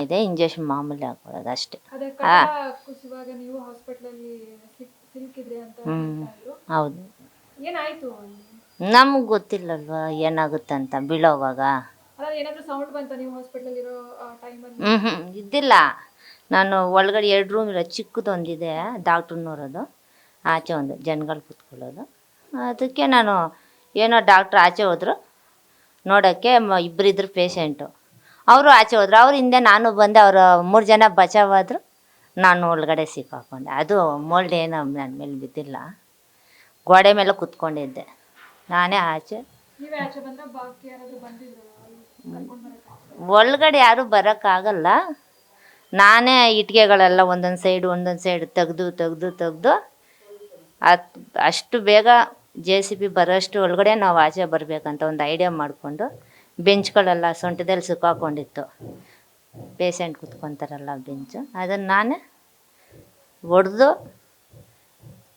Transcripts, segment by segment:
ಇದೆ, ಇಂಜೆಕ್ಷನ್ ಮಾಮೂಲಿ ಹಾಕೊಳ್ಳೋದು ಅಷ್ಟೇ. ಅದೇ ಕಟಲ ಕುಸಿವಾಗ ನೀವು ಹಾಸ್ಪಿಟಲಲ್ಲಿ ಸಿಲುಕಿದ್ರಿ ಅಂತ ಹೇಳ್ತಾ ಇದ್ರು. ಹೌದು, ಏನಾಯ್ತು? ನಮ್ಗೆ ಗೊತ್ತಿಲ್ಲಲ್ವಾ ಏನಾಗುತ್ತಂತ ಬೀಳೋವಾಗ. ಅಲ್ಲ, ಏನಾದರೂ ಸೌಂಡ್ ಬಂತ ನೀವು ಹಾಸ್ಪಿಟಲಲ್ಲಿ ಇರೋ ಟೈಮಲ್ಲಿ? ಇದ್ದಿಲ್ಲ. ನಾನು ಒಳಗಡೆ 2 ರೂಮ್ ಇರೋ ಚಿಕ್ಕದೊಂದಿದೆ, ಡಾಕ್ಟ್ರನ್ನೋರೋದು, ಆಚೆ ಒಂದು ಜನಗಳು ಕೂತ್ಕೊಳ್ಳೋದು. ಅದಕ್ಕೆ ನಾನು ಏನೋ ಡಾಕ್ಟ್ರ್ ಆಚೆ ಹೋದ್ರು ನೋಡೋಕ್ಕೆ, ಇಬ್ಬರಿದ್ರು ಪೇಷೆಂಟು. ಅವರು ಆಚೆ ಹೋದ್ರು, ಅವ್ರ ಹಿಂದೆ ನಾನು ಬಂದೆ. ಅವರು 3 ಜನ ಬಚಾವಾದರು, ನಾನು ಒಳಗಡೆ ಸಿಕ್ಕಾಕೊಂಡೆ. ಅದು ಮೋಲ್ಡ್ ಏನೋ ನನ್ನ ಮೇಲೆ ಬಿದ್ದಿಲ್ಲ, ಗೋಡೆ ಮೇಲೆ ಕೂತ್ಕೊಂಡಿದ್ದೆ ನಾನೇ. ಆಚೆ ನೀವೇ ಆಚೆ ಬಂದ್ರೆ ಬಾಕಿ ಯಾರಾದರೂ ಬಂದಿದ್ರು ಕರ್ಕೊಂಡು ಬರೋಕ್ಕೆ? ಒಳಗಡೆ ಯಾರೂ ಬರೋಕ್ಕಾಗಲ್ಲ. ನಾನೇ ಇಟ್ಟಿಗೆಗಳೆಲ್ಲ ಒಂದೊಂದು ಸೈಡ್ ತೆಗೆದು ಅಷ್ಟು ಬೇಗ JCB ಬರೋಷ್ಟು ಒಳಗಡೆ ನಾವು ಆಚೆ ಬರಬೇಕಂತ ಒಂದು ಐಡಿಯಾ ಮಾಡಿಕೊಂಡು, ಬೆಂಚ್ಗಳೆಲ್ಲ ಸೊಂಟದಲ್ಲಿ ಸಿಕ್ಕಾಕೊಂಡಿತ್ತು, ಪೇಷೆಂಟ್ ಕೂತ್ಕೊತಾರಲ್ಲ ಬೆಂಚು, ಅದನ್ನು ನಾನೇ ಒಡೆದು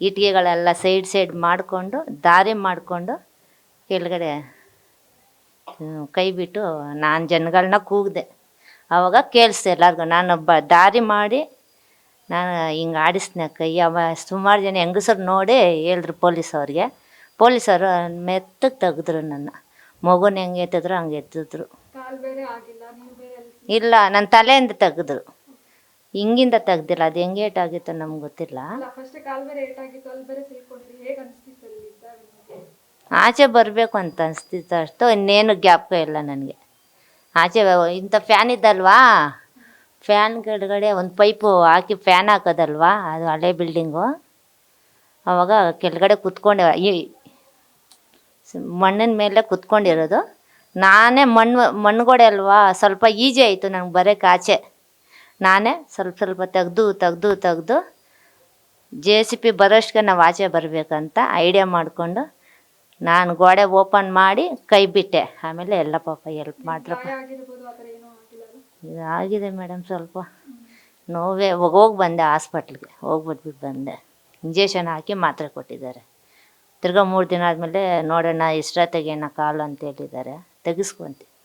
ಇಟ್ಟಿಗೆಗಳೆಲ್ಲ ಸೈಡ್ ಮಾಡಿಕೊಂಡು ದಾರಿ ಮಾಡಿಕೊಂಡು ಕೆಳಗಡೆ ಕೈ ಬಿಟ್ಟು ನಾನು ಜನಗಳನ್ನ ಕೂಗಿದೆ. ಆವಾಗ ಕೇಳಿಸ್ದೆ ಎಲ್ಲರಿಗೂ. ನಾನೊಬ್ಬ ದಾರಿ ಮಾಡಿ ನಾನು ಹಿಂಗೆ ಆಡಿಸ್ದೆ ಕೈ. ಸುಮಾರು ಜನ ಹೆಂಗಸರು ನೋಡಿ ಹೇಳಿದ್ರು ಪೊಲೀಸವ್ರಿಗೆ. ಪೊಲೀಸರು ಮೆತ್ತಗೆ ತೆಗೆದ್ರು ನನ್ನ. ಮಗುನ ಹೆಂಗೆ ಎತ್ತಿದ್ರು ಹಂಗೆ ಎತ್ತಿದ್ರು. ಇಲ್ಲ, ನನ್ನ ತಲೆಯಿಂದ ತೆಗೆದ್ರು, ಹಿಂಗಿಂದ ತೆಗ್ದಿಲ್ಲ. ಅದು ಹೆಂಗೆ ಏಟಾಗಿತ್ತು ನಮ್ಗೆ ಗೊತ್ತಿಲ್ಲ. ಆಚೆ ಬರಬೇಕು ಅಂತ ಅನಿಸ್ತಿತ್ತು ಅಷ್ಟು, ಇನ್ನೇನು ಜ್ಞಾಪಕ ಇಲ್ಲ ನನಗೆ. ಆಚೆ ಇಂಥ ಫ್ಯಾನ್ ಇದ್ದಲ್ವಾ, ಫ್ಯಾನ್ ಕೆಳಗಡೆ ಒಂದು ಪೈಪು ಹಾಕಿ ಫ್ಯಾನ್ ಹಾಕೋದಲ್ವಾ, ಅದು ಹಳೆ ಬಿಲ್ಡಿಂಗು. ಆವಾಗ ಕೆಳಗಡೆ ಕೂತ್ಕೊಂಡೆ, ಈ ಮಣ್ಣಿನ ಮೇಲೆ ಕೂತ್ಕೊಂಡಿರೋದು ನಾನೇ. ಮಣ್ಣುಗೋಡೆ ಅಲ್ವಾ, ಸ್ವಲ್ಪ ಈಜಿ ಆಯಿತು ನನಗೆ ಬರೋಕ್ಕೆ ಆಚೆ. ನಾನೇ ಸ್ವಲ್ಪ ತೆಗೆದು JCB ಬರೋಷ್ಟಕ್ಕೆ ನಾವು ಆಚೆ ಬರಬೇಕಂತ ಐಡಿಯಾ ಮಾಡಿಕೊಂಡು ನಾನು ಗೋಡೆ ಓಪನ್ ಮಾಡಿ ಕೈ ಬಿಟ್ಟೆ. ಆಮೇಲೆ ಎಲ್ಲ ಪಾಪ ಹೆಲ್ಪ್ ಮಾಡ್ರಪ್ಪ. ಆಗಿದೆ ಮೇಡಮ್, ಸ್ವಲ್ಪ ನೋವೇ. ಹೋಗಿ ಬಂದೆ ಹಾಸ್ಪಿಟ್ಲಿಗೆ, ಹೋಗ್ಬಿಟ್ಬಿಟ್ಟು ಬಂದೆ. ಇಂಜೆಕ್ಷನ್ ಹಾಕಿ ಮಾತ್ರೆ ಕೊಟ್ಟಿದ್ದಾರೆ. ತಿರ್ಗಾ 3 ದಿನ ಆದಮೇಲೆ ನೋಡೋಣ ಇಷ್ಟೊತ್ತಿಗೇನೋ ಕಾಲು ಅಂತ ಹೇಳಿದ್ದಾರೆ, ತೆಗಿಸ್ಕೊಂತೀವಿ.